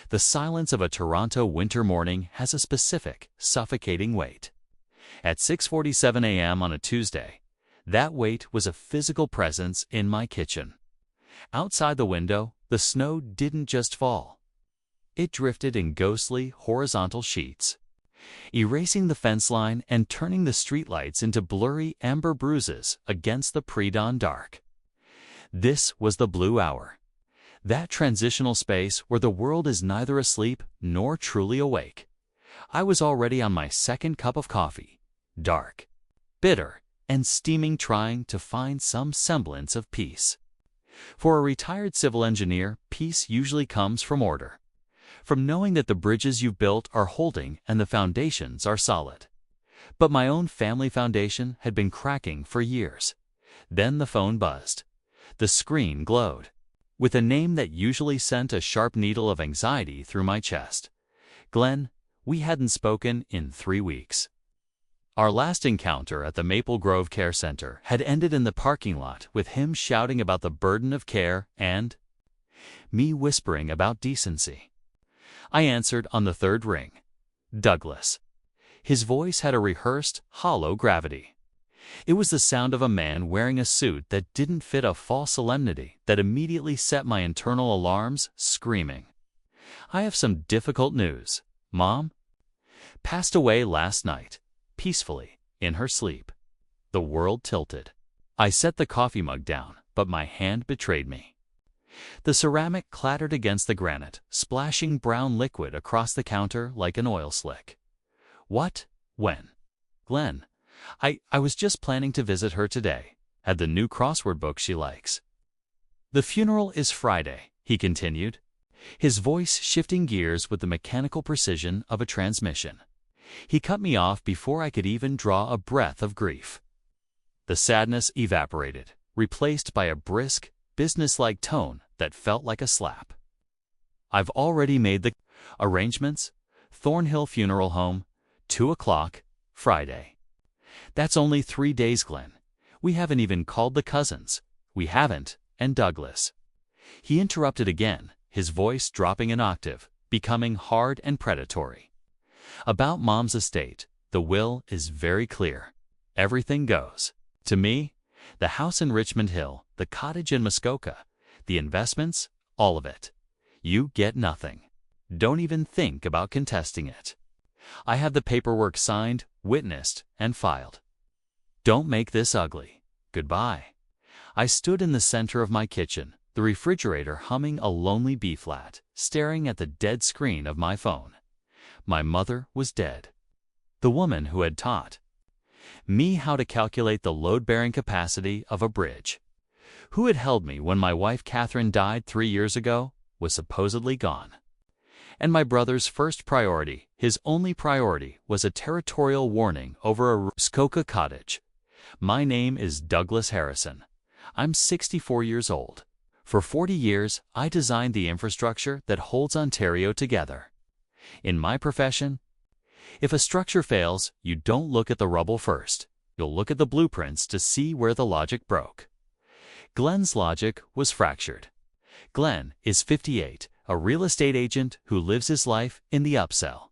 The silence of a Toronto winter morning has a specific, suffocating weight. At 6:47 a.m. on a Tuesday, that weight was a physical presence in my kitchen. Outside the window, the snow didn't just fall. It drifted in ghostly, horizontal sheets, erasing the fence line and turning the streetlights into blurry amber bruises against the pre-dawn dark. This was the blue hour, that transitional space where the world is neither asleep nor truly awake. I was already on my second cup of coffee, dark, bitter, and steaming, trying to find some semblance of peace. For a retired civil engineer, peace usually comes from order, from knowing that the bridges you've built are holding and the foundations are solid. But my own family foundation had been cracking for years. Then the phone buzzed. The screen glowed, with a name that usually sent a sharp needle of anxiety through my chest. Glenn, we hadn't spoken in 3 weeks. Our last encounter at the Maple Grove Care Center had ended in the parking lot with him shouting about the burden of care and me whispering about decency. I answered on the third ring. Douglas. His voice had a rehearsed, hollow gravity. It was the sound of a man wearing a suit that didn't fit a false solemnity that immediately set my internal alarms screaming. I have some difficult news. Mom passed away last night, peacefully, in her sleep. The world tilted. I set the coffee mug down, but my hand betrayed me. The ceramic clattered against the granite, splashing brown liquid across the counter like an oil slick. What? When? Glenn. I was just planning to visit her today. Had the new crossword book she likes. The funeral is Friday, he continued, his voice shifting gears with the mechanical precision of a transmission. He cut me off before I could even draw a breath of grief. The sadness evaporated, replaced by a brisk, businesslike tone that felt like a slap. I've already made the arrangements. Thornhill Funeral Home, 2 o'clock, Friday. That's only 3 days, Glenn. We haven't even called the cousins. We haven't, and Douglas. He interrupted again, his voice dropping an octave, becoming hard and predatory. About Mom's estate, the will is very clear. Everything goes. To me, the house in Richmond Hill, the cottage in Muskoka, the investments, all of it. You get nothing. Don't even think about contesting it. I have the paperwork signed, witnessed, and filed. Don't make this ugly. Goodbye. I stood in the center of my kitchen, the refrigerator humming a lonely B-flat, staring at the dead screen of my phone. My mother was dead. The woman who had taught me how to calculate the load-bearing capacity of a bridge, who had held me when my wife Catherine died 3 years ago, was supposedly gone. And my brother's first priority, his only priority, was a territorial warning over a Muskoka cottage. My name is Douglas Harrison. I'm 64 years old. For 40 years, I designed the infrastructure that holds Ontario together. In my profession, if a structure fails, you don't look at the rubble first. You'll look at the blueprints to see where the logic broke. Glenn's logic was fractured. Glenn is 58, a real estate agent who lives his life in the upsell.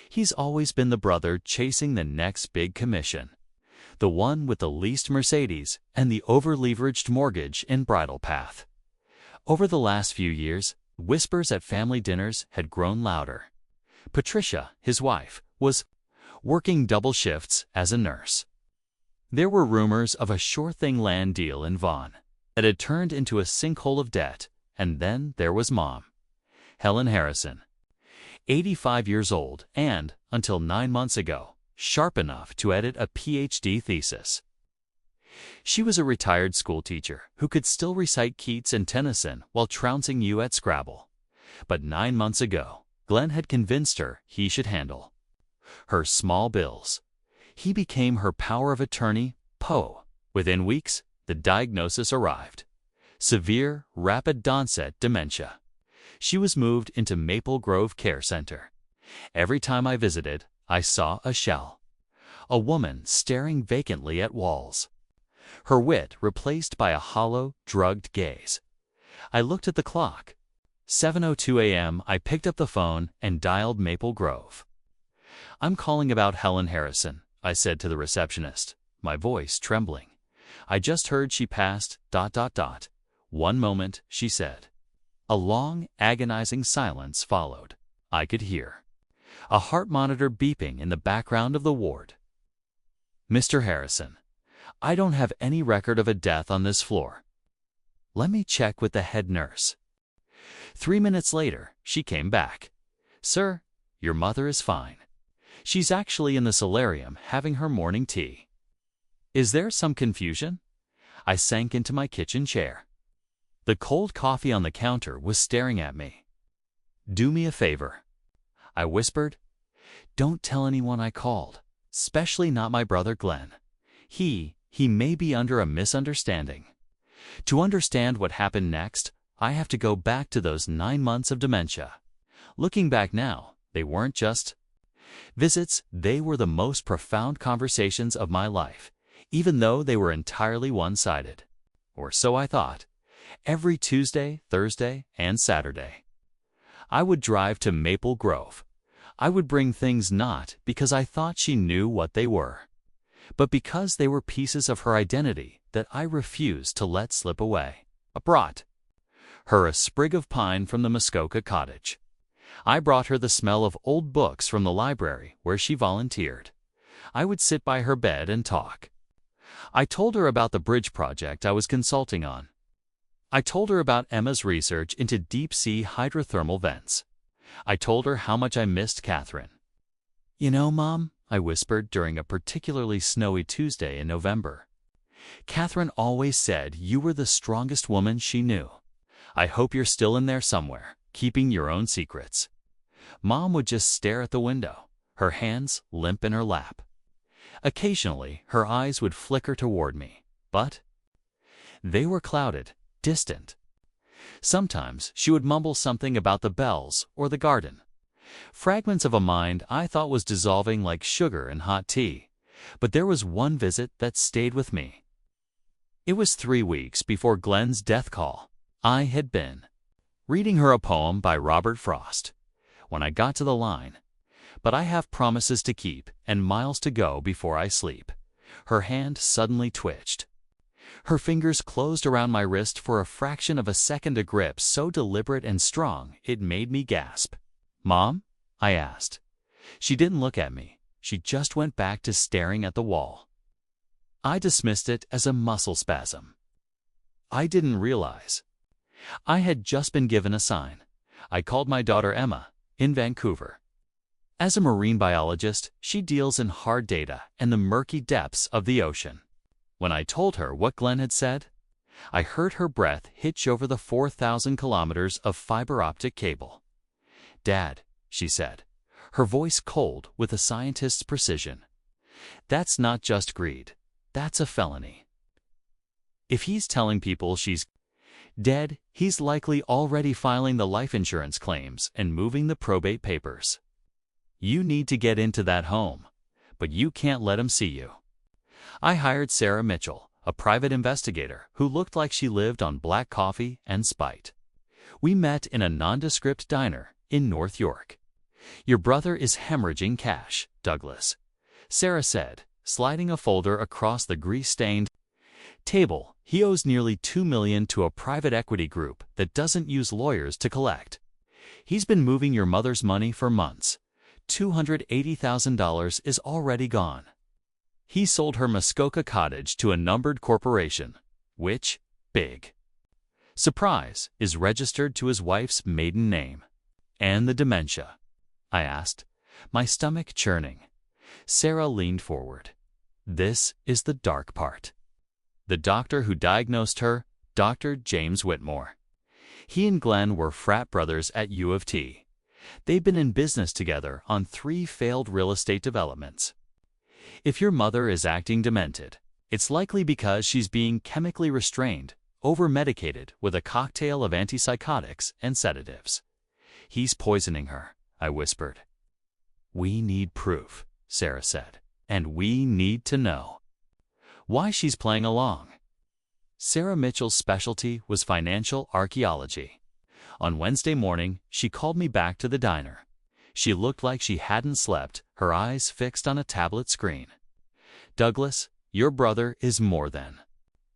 He's always been the brother chasing the next big commission, the one with the least Mercedes and the over-leveraged mortgage in Bridle Path. Over the last few years, whispers at family dinners had grown louder. Patricia, his wife, was working double shifts as a nurse. There were rumors of a sure-thing land deal in Vaughan that had turned into a sinkhole of debt, and then there was Mom, Helen Harrison, 85 years old and, until 9 months ago, sharp enough to edit a PhD thesis. She was a retired schoolteacher who could still recite Keats and Tennyson while trouncing you at Scrabble. But 9 months ago, Glenn had convinced her he should handle her small bills. He became her power of attorney, Poe. Within weeks, the diagnosis arrived: severe, rapid-onset dementia. She was moved into Maple Grove Care Center. Every time I visited, I saw a shell, a woman staring vacantly at walls, her wit replaced by a hollow, drugged gaze. I looked at the clock. 7:02 a.m. I picked up the phone and dialed Maple Grove. "I'm calling about Helen Harrison," I said to the receptionist, my voice trembling. "I just heard she passed, ... 1 moment," she said. A long, agonizing silence followed. I could hear a heart monitor beeping in the background of the ward. "Mr. Harrison, I don't have any record of a death on this floor. Let me check with the head nurse." 3 minutes later, she came back. "Sir, your mother is fine. She's actually in the solarium having her morning tea." Is there some confusion? I sank into my kitchen chair. The cold coffee on the counter was staring at me. "Do me a favor," I whispered. "Don't tell anyone I called, especially not my brother Glenn. He may be under a misunderstanding. To understand what happened next, I have to go back to those 9 months of dementia. Looking back now, they weren't just visits, they were the most profound conversations of my life, even though they were entirely one-sided. Or so I thought. Every Tuesday, Thursday, and Saturday, I would drive to Maple Grove. I would bring things not because I thought she knew what they were, but because they were pieces of her identity that I refused to let slip away. I brought her a sprig of pine from the Muskoka cottage. I brought her the smell of old books from the library where she volunteered. I would sit by her bed and talk. I told her about the bridge project I was consulting on. I told her about Emma's research into deep-sea hydrothermal vents. I told her how much I missed Catherine. "You know, Mom," I whispered during a particularly snowy Tuesday in November, "Catherine always said you were the strongest woman she knew. I hope you're still in there somewhere, keeping your own secrets." Mom would just stare at the window, her hands limp in her lap. Occasionally, her eyes would flicker toward me, but they were clouded, distant. Sometimes she would mumble something about the bells or the garden. Fragments of a mind I thought was dissolving like sugar in hot tea. But there was one visit that stayed with me. It was 3 weeks before Glenn's death call. I had been reading her a poem by Robert Frost. When I got to the line, "But I have promises to keep and miles to go before I sleep," her hand suddenly twitched. Her fingers closed around my wrist for a fraction of a second, a grip so deliberate and strong it made me gasp. "Mom?" I asked. She didn't look at me. She just went back to staring at the wall. I dismissed it as a muscle spasm. I didn't realize I had just been given a sign. I called my daughter Emma, in Vancouver. As a marine biologist, she deals in hard data and the murky depths of the ocean. When I told her what Glenn had said, I heard her breath hitch over the 4,000 kilometers of fiber optic cable. "Dad," she said, her voice cold with a scientist's precision, "that's not just greed. That's a felony. If he's telling people she's dead, he's likely already filing the life insurance claims and moving the probate papers. You need to get into that home, but you can't let him see you." I hired Sarah Mitchell, a private investigator who looked like she lived on black coffee and spite. We met in a nondescript diner in North York. "Your brother is hemorrhaging cash, Douglas," Sarah said, sliding a folder across the grease-stained table. "He owes nearly $2 million to a private equity group that doesn't use lawyers to collect. He's been moving your mother's money for months. $280,000 is already gone. He sold her Muskoka cottage to a numbered corporation, which, big surprise, is registered to his wife's maiden name." "And the dementia?" I asked, my stomach churning. Sarah leaned forward. "This is the dark part. The doctor who diagnosed her, Dr. James Whitmore. He and Glenn were frat brothers at U of T. They've been in business together on 3 failed real estate developments. If your mother is acting demented, it's likely because she's being chemically restrained, over-medicated with a cocktail of antipsychotics and sedatives. He's poisoning her," I whispered. "We need proof," Sarah said, "and we need to know why she's playing along." Sarah Mitchell's specialty was financial archaeology. On Wednesday morning, she called me back to the diner. She looked like she hadn't slept, her eyes fixed on a tablet screen. "Douglas, your brother is more than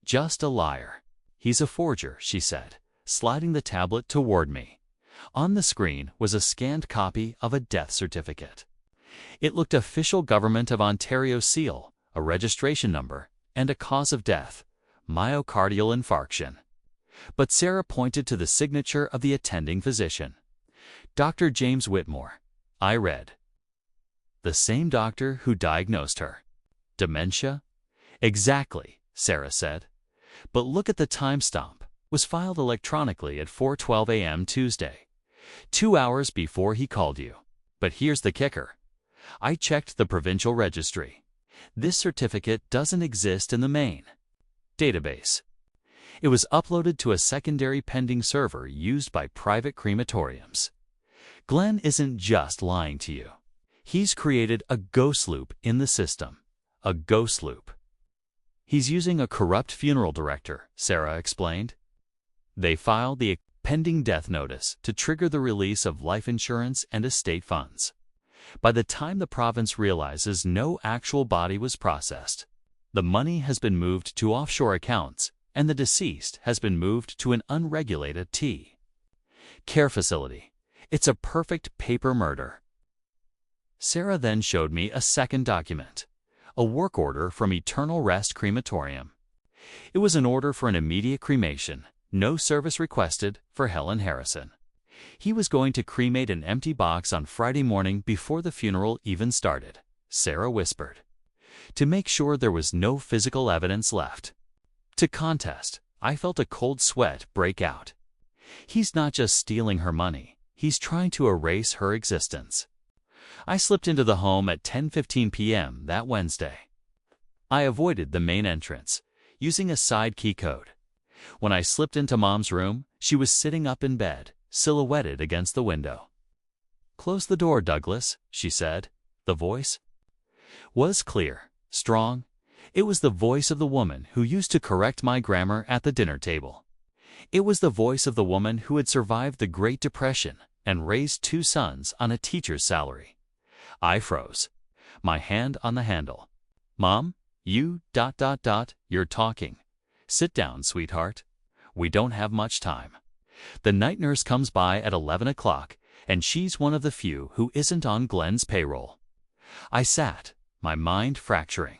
just a liar. He's a forger," she said, sliding the tablet toward me. On the screen was a scanned copy of a death certificate. It looked official Government of Ontario seal, a registration number, and a cause of death, myocardial infarction. But Sarah pointed to the signature of the attending physician. Dr. James Whitmore. I read. The same doctor who diagnosed her. Dementia? Exactly, Sarah said. But look at the timestamp. Was filed electronically at 4:12 a.m. Tuesday, 2 hours before he called you. But here's the kicker. I checked the provincial registry. This certificate doesn't exist in the main database. It was uploaded to a secondary pending server used by private crematoriums. Glenn isn't just lying to you. He's created a ghost loop in the system. A ghost loop. He's using a corrupt funeral director, Sarah explained. They filed the pending death notice to trigger the release of life insurance and estate funds. By the time the province realizes no actual body was processed, the money has been moved to offshore accounts and the deceased has been moved to an unregulated care facility. It's a perfect paper murder. Sarah then showed me a second document, a work order from Eternal Rest Crematorium. It was an order for an immediate cremation, no service requested, for Helen Harrison. He was going to cremate an empty box on Friday morning before the funeral even started, Sarah whispered, to make sure there was no physical evidence left. To contest, I felt a cold sweat break out. He's not just stealing her money. He's trying to erase her existence. I slipped into the home at 10:15 p.m. that Wednesday. I avoided the main entrance, using a side key code. When I slipped into Mom's room, she was sitting up in bed, silhouetted against the window. "Close the door, Douglas," she said. The voice was clear, strong. It was the voice of the woman who used to correct my grammar at the dinner table. It was the voice of the woman who had survived the Great Depression and raised 2 sons on a teacher's salary. I froze, my hand on the handle. "Mom, you're talking. Sit down, sweetheart. We don't have much time." The night nurse comes by at 11 o'clock, and she's one of the few who isn't on Glenn's payroll. I sat, my mind fracturing.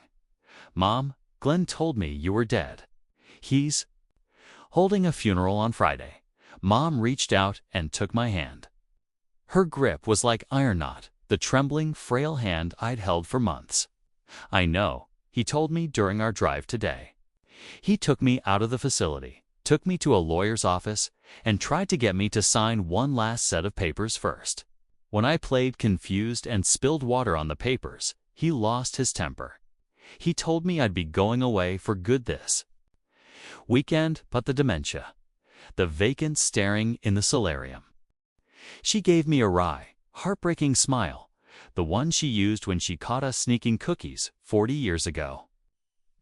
"Mom, Glenn told me you were dead. He's holding a funeral on Friday." Mom reached out and took my hand. Her grip was like iron knot, the trembling, frail hand I'd held for months. "I know," he told me during our drive today. He took me out of the facility, took me to a lawyer's office, and tried to get me to sign one last set of papers first. When I played confused and spilled water on the papers, he lost his temper. He told me I'd be going away for good this weekend, but the dementia, the vacant staring in the solarium. She gave me a wry, heartbreaking smile, the one she used when she caught us sneaking cookies 40 years ago.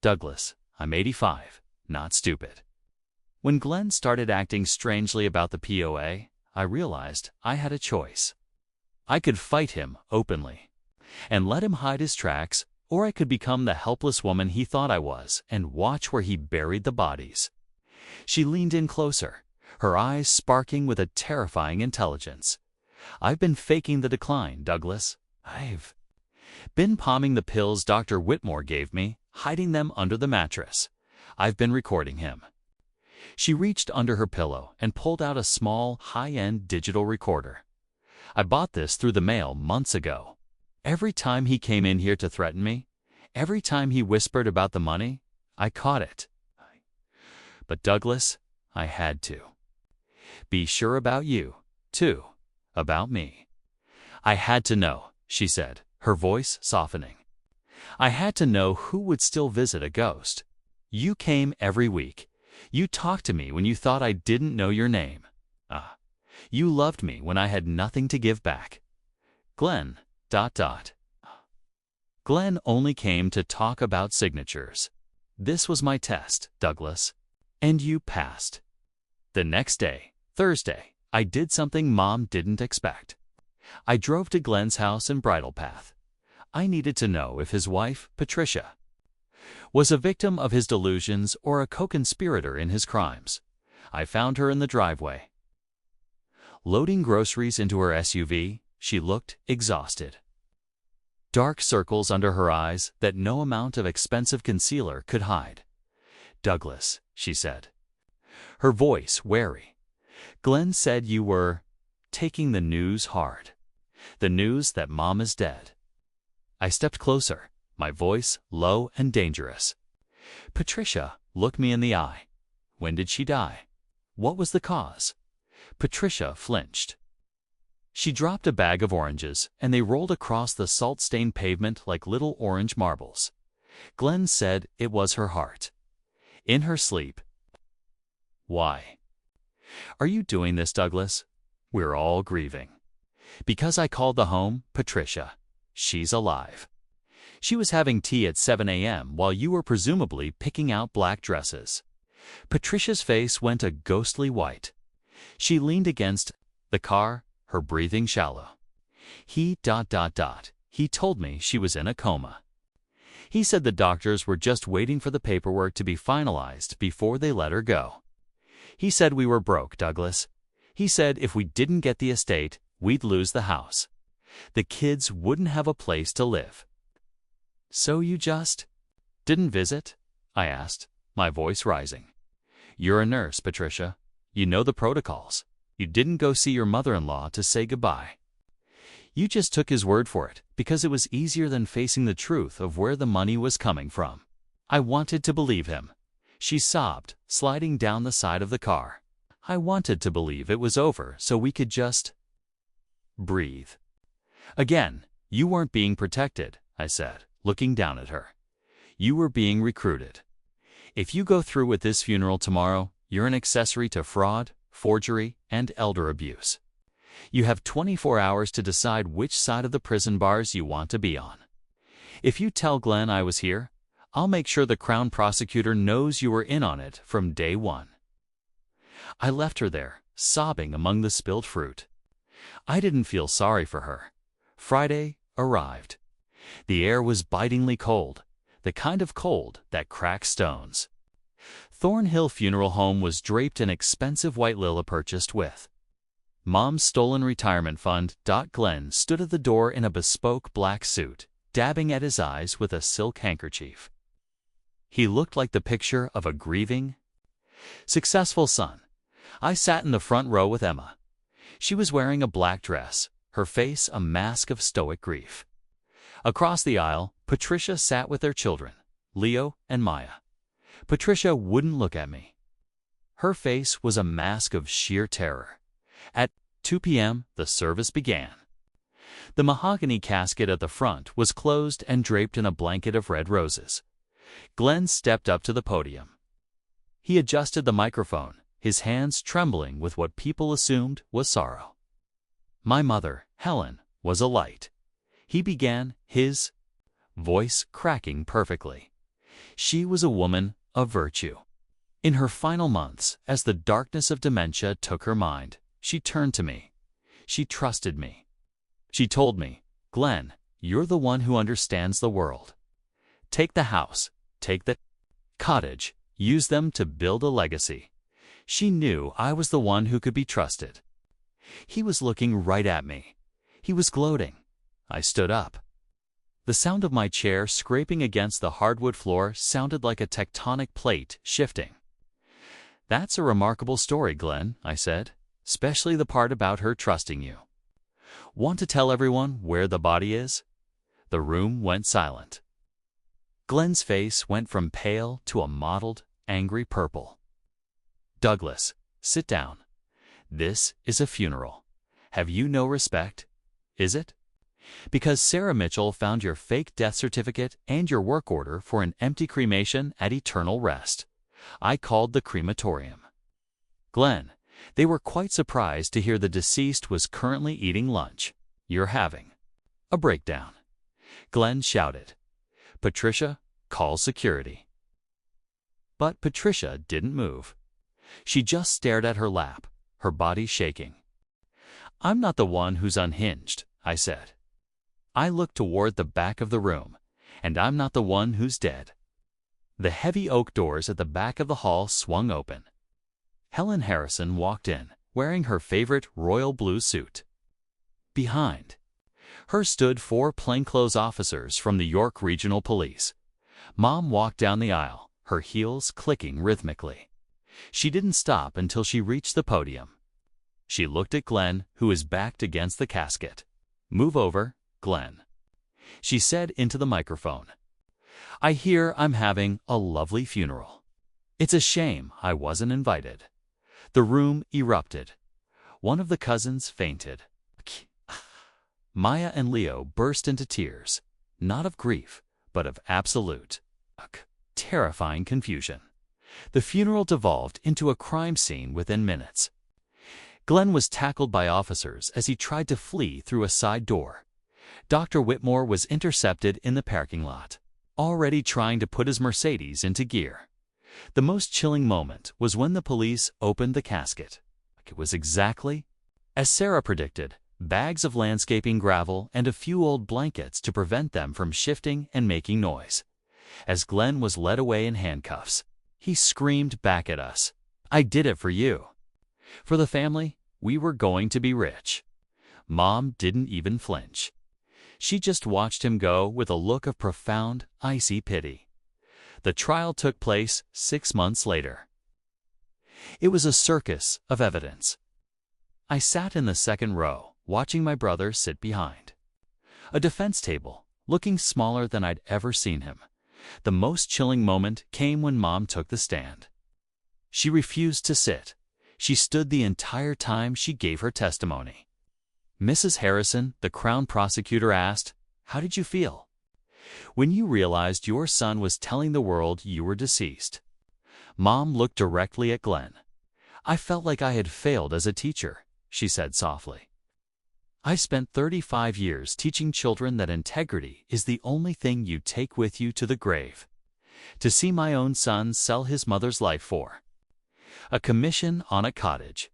"Douglas, I'm 85, not stupid." When Glenn started acting strangely about the POA, I realized I had a choice. I could fight him openly and let him hide his tracks, or I could become the helpless woman he thought I was and watch where he buried the bodies. She leaned in closer, her eyes sparking with a terrifying intelligence. "I've been faking the decline, Douglas. I've been palming the pills Dr. Whitmore gave me, hiding them under the mattress. I've been recording him." She reached under her pillow and pulled out a small, high-end digital recorder. "I bought this through the mail months ago. Every time he came in here to threaten me, every time he whispered about the money, I caught it. But Douglas, I had to be sure about you, too, about me. I had to know," she said, her voice softening. "I had to know who would still visit a ghost. You came every week. You talked to me when you thought I didn't know your name. You loved me when I had nothing to give back. Glenn, ... Glenn only came to talk about signatures. This was my test, Douglas. And you passed." The next day, Thursday, I did something Mom didn't expect. I drove to Glenn's house in Bridle Path. I needed to know if his wife, Patricia, was a victim of his delusions or a co-conspirator in his crimes. I found her in the driveway. Loading groceries into her SUV, she looked exhausted. Dark circles under her eyes that no amount of expensive concealer could hide. "Douglas," she said, her voice wary, "Glenn said you were taking the news hard. The news that Mom is dead." I stepped closer, my voice low and dangerous. "Patricia, look me in the eye. When did she die? What was the cause?" Patricia flinched. She dropped a bag of oranges, and they rolled across the salt-stained pavement like little orange marbles. "Glenn said it was her heart. In her sleep." "Why? Are you doing this, Douglas? We're all grieving." "Because I called the home, Patricia. She's alive. She was having tea at 7 a.m. while you were presumably picking out black dresses." Patricia's face went a ghostly white. She leaned against the car, her breathing shallow. He told me she was in a coma. He said the doctors were just waiting for the paperwork to be finalized before they let her go. He said we were broke, Douglas. He said if we didn't get the estate, we'd lose the house. The kids wouldn't have a place to live." "So you just didn't visit?" I asked, my voice rising. "You're a nurse, Patricia. You know the protocols. You didn't go see your mother-in-law to say goodbye. You just took his word for it because it was easier than facing the truth of where the money was coming from." I wanted to believe him. She sobbed, sliding down the side of the car. I wanted to believe it was over so we could just breathe. "Again, you weren't being protected," I said, looking down at her. "You were being recruited. If you go through with this funeral tomorrow, you're an accessory to fraud, forgery, and elder abuse. You have 24 hours to decide which side of the prison bars you want to be on. If you tell Glenn I was here, I'll make sure the Crown prosecutor knows you were in on it from day one." I left her there, sobbing among the spilled fruit. I didn't feel sorry for her. Friday arrived. The air was bitingly cold, the kind of cold that cracks stones. Thornhill Funeral Home was draped in expensive white lila purchased with Mom's stolen retirement fund. Glenn stood at the door in a bespoke black suit, dabbing at his eyes with a silk handkerchief. He looked like the picture of a grieving, successful son. I sat in the front row with Emma. She was wearing a black dress, her face a mask of stoic grief. Across the aisle, Patricia sat with their children, Leo and Maya. Patricia wouldn't look at me. Her face was a mask of sheer terror. At 2 p.m., the service began. The mahogany casket at the front was closed and draped in a blanket of red roses. Glenn stepped up to the podium. He adjusted the microphone, his hands trembling with what people assumed was sorrow. "My mother, Helen, was a light." He began, his voice cracking perfectly. "She was a woman of virtue. In her final months, as the darkness of dementia took her mind, she turned to me. She trusted me. She told me, 'Glenn, you're the one who understands the world. Take the house, take the cottage, use them to build a legacy.' She knew I was the one who could be trusted." He was looking right at me. He was gloating. I stood up. The sound of my chair scraping against the hardwood floor sounded like a tectonic plate shifting. "That's a remarkable story, Glenn," I said, "especially the part about her trusting you. Want to tell everyone where the body is?" The room went silent. Glenn's face went from pale to a mottled, angry purple. "Douglas, sit down. This is a funeral. Have you no respect? Is it? Because Sarah Mitchell found your fake death certificate and your work order for an empty cremation at Eternal Rest. I called the crematorium. Glenn, they were quite surprised to hear the deceased was currently eating lunch. You're having a breakdown." Glenn shouted, "Patricia, call security." But Patricia didn't move. She just stared at her lap, her body shaking, I'm not the one who's unhinged, I said. I looked toward the back of the room, and I'm not the one who's dead. The heavy oak doors at the back of the hall swung open. Helen Harrison walked in, wearing her favorite royal blue suit. Behind her stood 4 plainclothes officers from the York Regional Police. Mom walked down the aisle, her heels clicking rhythmically. She didn't stop until she reached the podium. She looked at Glenn, who was backed against the casket. "Move over, Glenn," she said into the microphone. "I hear I'm having a lovely funeral. It's a shame I wasn't invited." The room erupted. One of the cousins fainted. Maya and Leo burst into tears, not of grief, but of absolute, terrifying confusion. The funeral devolved into a crime scene within minutes. Glenn was tackled by officers as he tried to flee through a side door. Dr. Whitmore was intercepted in the parking lot, already trying to put his Mercedes into gear. The most chilling moment was when the police opened the casket. It was exactly as Sarah predicted: bags of landscaping gravel and a few old blankets to prevent them from shifting and making noise. As Glenn was led away in handcuffs, he screamed back at us, "I did it for you. For the family, we were going to be rich." Mom didn't even flinch. She just watched him go with a look of profound, icy pity. The trial took place 6 months later. It was a circus of evidence. I sat in the second row, watching my brother sit behind a defense table, looking smaller than I'd ever seen him. The most chilling moment came when Mom took the stand. She refused to sit. She stood the entire time she gave her testimony. "Mrs. Harrison," the Crown prosecutor asked, "how did you feel when you realized your son was telling the world you were deceased?" Mom looked directly at Glenn. "I felt like I had failed as a teacher," she said softly. "I spent 35 years teaching children that integrity is the only thing you take with you to the grave. To see my own son sell his mother's life for a commission on a cottage.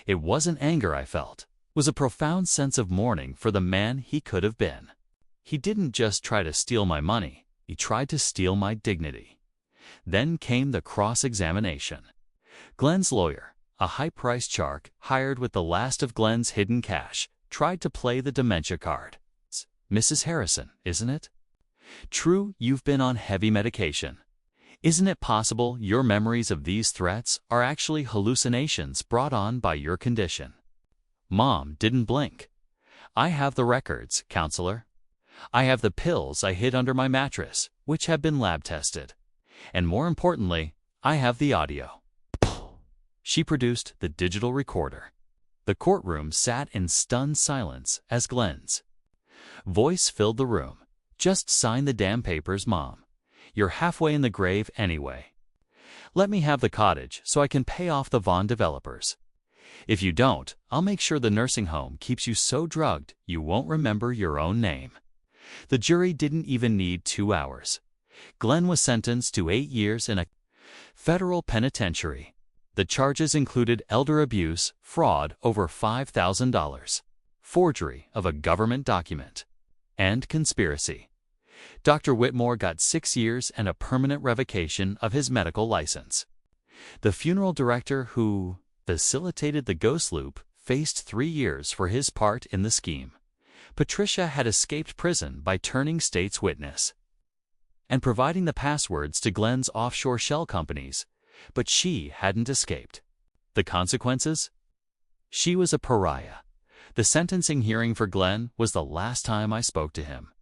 It wasn't anger I felt. It was a profound sense of mourning for the man he could have been. He didn't just try to steal my money, he tried to steal my dignity." Then came the cross-examination. Glenn's lawyer, a high-priced shark hired with the last of Glenn's hidden cash, tried to play the dementia card. "Mrs. Harrison, isn't it true you've been on heavy medication? Isn't it possible your memories of these threats are actually hallucinations brought on by your condition?" Mom didn't blink. "I have the records, counselor. I have the pills I hid under my mattress, which have been lab tested. And more importantly, I have the audio." She produced the digital recorder. The courtroom sat in stunned silence as Glenn's voice filled the room. "Just sign the damn papers, Mom. You're halfway in the grave anyway. Let me have the cottage so I can pay off the Vaughn developers. If you don't, I'll make sure the nursing home keeps you so drugged you won't remember your own name." The jury didn't even need 2 hours. Glenn was sentenced to 8 years in a federal penitentiary. The charges included elder abuse, fraud over $5,000, forgery of a government document, and conspiracy. Dr. Whitmore got 6 years and a permanent revocation of his medical license. The funeral director who facilitated the ghost loop faced 3 years for his part in the scheme. Patricia had escaped prison by turning state's witness and providing the passwords to Glenn's offshore shell companies, but she hadn't escaped. The consequences? She was a pariah. The sentencing hearing for Glenn was the last time I spoke to him.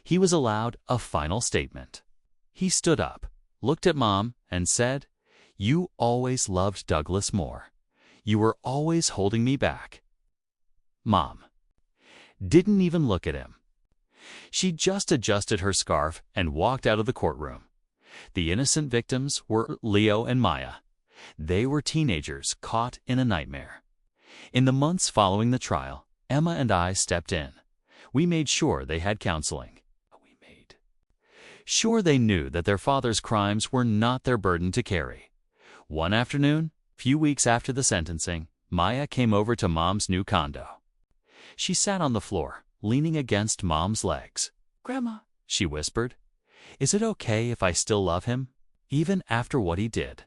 He was allowed a final statement. He stood up, looked at Mom, and said, "You always loved Douglas more. You were always holding me back." Mom didn't even look at him. She just adjusted her scarf and walked out of the courtroom. The innocent victims were Leo and Maya. They were teenagers caught in a nightmare. In the months following the trial, Emma and I stepped in. We made sure they had counseling. We made sure they knew that their father's crimes were not their burden to carry. One afternoon, few weeks after the sentencing, Maya came over to Mom's new condo. She sat on the floor, leaning against Mom's legs. "Grandma," she whispered, "is it okay if I still love him, even after what he did?"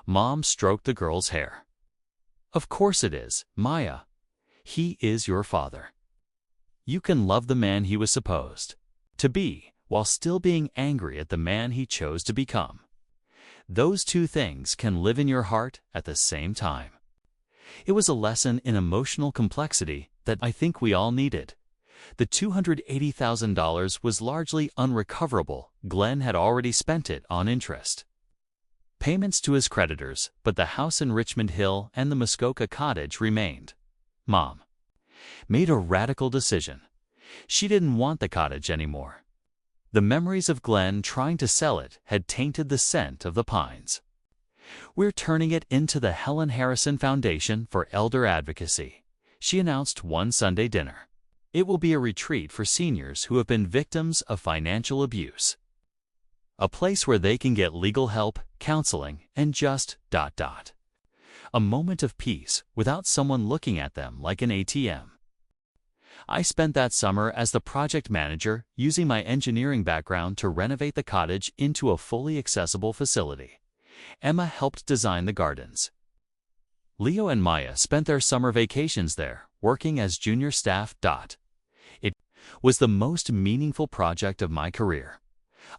Mom stroked the girl's hair. "Of course it is, Maya. He is your father. You can love the man he was supposed to be, while still being angry at the man he chose to become. Those two things can live in your heart at the same time." It was a lesson in emotional complexity that I think we all needed. The $280,000 was largely unrecoverable. Glenn had already spent it on interest payments to his creditors, but the house in Richmond Hill and the Muskoka cottage remained. Mom made a radical decision. She didn't want the cottage anymore. The memories of Glenn trying to sell it had tainted the scent of the pines. "We're turning it into the Helen Harrison Foundation for Elder Advocacy," she announced one Sunday dinner. "It will be a retreat for seniors who have been victims of financial abuse. A place where they can get legal help, counseling, and just ... a moment of peace without someone looking at them like an ATM." I spent that summer as the project manager, using my engineering background to renovate the cottage into a fully accessible facility. Emma helped design the gardens. Leo and Maya spent their summer vacations there, working as junior staff. It was the most meaningful project of my career.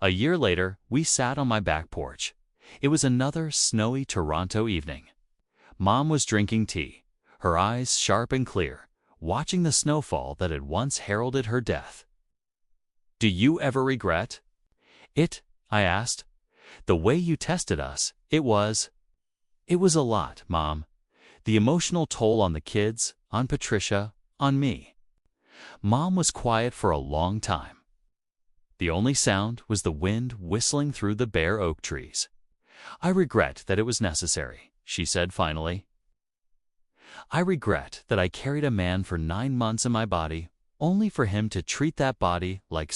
A year later, we sat on my back porch. It was another snowy Toronto evening. Mom was drinking tea, her eyes sharp and clear, watching the snowfall that had once heralded her death. "Do you ever regret it?" I asked. "The way you tested us, it was a lot, Mom. The emotional toll on the kids, on Patricia, on me." Mom was quiet for a long time. The only sound was the wind whistling through the bare oak trees. "I regret that it was necessary," she said finally. "I regret that I carried a man for 9 months in my body, only for him to treat that body like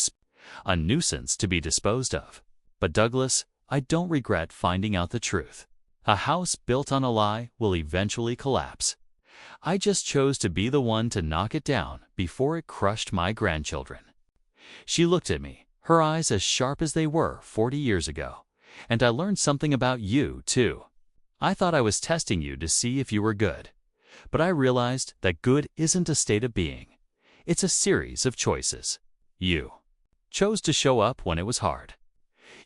a nuisance to be disposed of. But Douglas, I don't regret finding out the truth. A house built on a lie will eventually collapse. I just chose to be the one to knock it down before it crushed my grandchildren." She looked at me, her eyes as sharp as they were 40 years ago. "And I learned something about you, too. I thought I was testing you to see if you were good. But I realized that good isn't a state of being. It's a series of choices. You chose to show up when it was hard.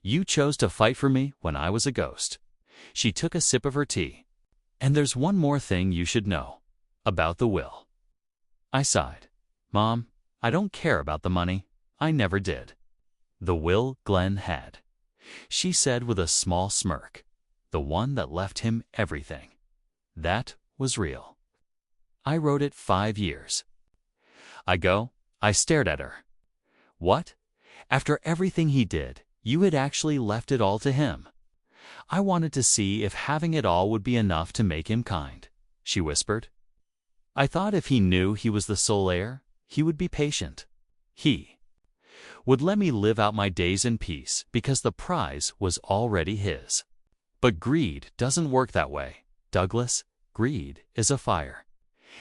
You chose to fight for me when I was a ghost." She took a sip of her tea. "And there's one more thing you should know. About the will." I sighed. "Mom, I don't care about the money. I never did." "The will Glenn had," she said with a small smirk. "The one that left him everything. That was real. I wrote it 5 years ago." I stared at her. "What? After everything he did, you had actually left it all to him?" "I wanted to see if having it all would be enough to make him kind," she whispered. "I thought if he knew he was the sole heir, he would be patient. He would let me live out my days in peace because the prize was already his. But greed doesn't work that way, Douglas. Greed is a fire.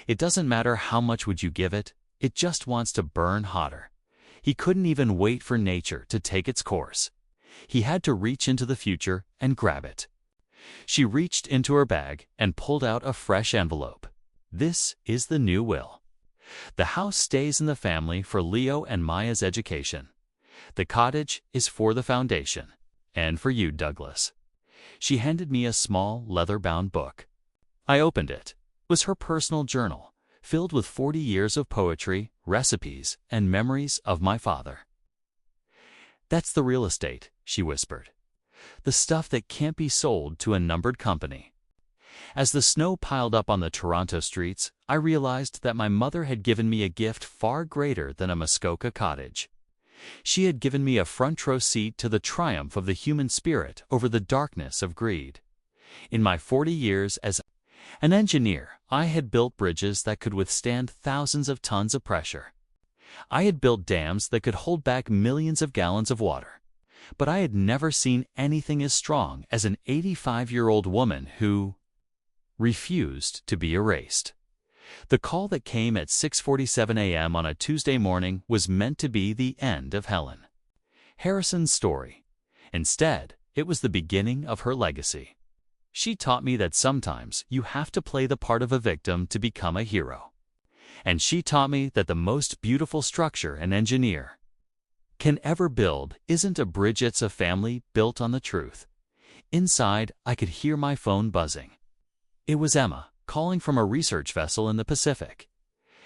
It doesn't matter how much would you give it, it just wants to burn hotter. He couldn't even wait for nature to take its course. He had to reach into the future and grab it." She reached into her bag and pulled out a fresh envelope. "This is the new will. The house stays in the family for Leo and Maya's education. The cottage is for the foundation. And for you, Douglas." She handed me a small, leather-bound book. I opened it. It was her personal journal, filled with 40 years of poetry, recipes, and memories of my father. "That's the real estate," she whispered. "The stuff that can't be sold to a numbered company." As the snow piled up on the Toronto streets, I realized that my mother had given me a gift far greater than a Muskoka cottage. She had given me a front-row seat to the triumph of the human spirit over the darkness of greed. In my 40 years as an engineer, I had built bridges that could withstand thousands of tons of pressure. I had built dams that could hold back millions of gallons of water. But I had never seen anything as strong as an 85-year-old woman who refused to be erased. The call that came at 6:47 a.m. on a Tuesday morning was meant to be the end of Helen, Harrison's story. Instead, it was the beginning of her legacy. She taught me that sometimes you have to play the part of a victim to become a hero. And she taught me that the most beautiful structure an engineer can ever build isn't a bridge, it's a family built on the truth. Inside, I could hear my phone buzzing. It was Emma, calling from a research vessel in the Pacific.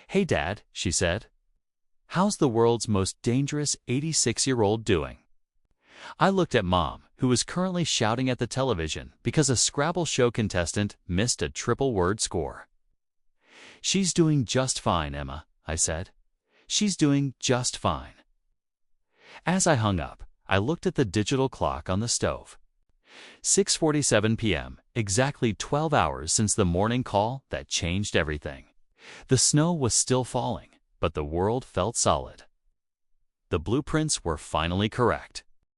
"Hey, Dad," she said. "How's the world's most dangerous 86-year-old doing?" I looked at Mom, who was currently shouting at the television because a Scrabble show contestant missed a triple-word score. "She's doing just fine, Emma," I said. "She's doing just fine." As I hung up, I looked at the digital clock on the stove. 6:47 p.m., exactly 12 hours since the morning call that changed everything. The snow was still falling, but the world felt solid. The blueprints were finally correct.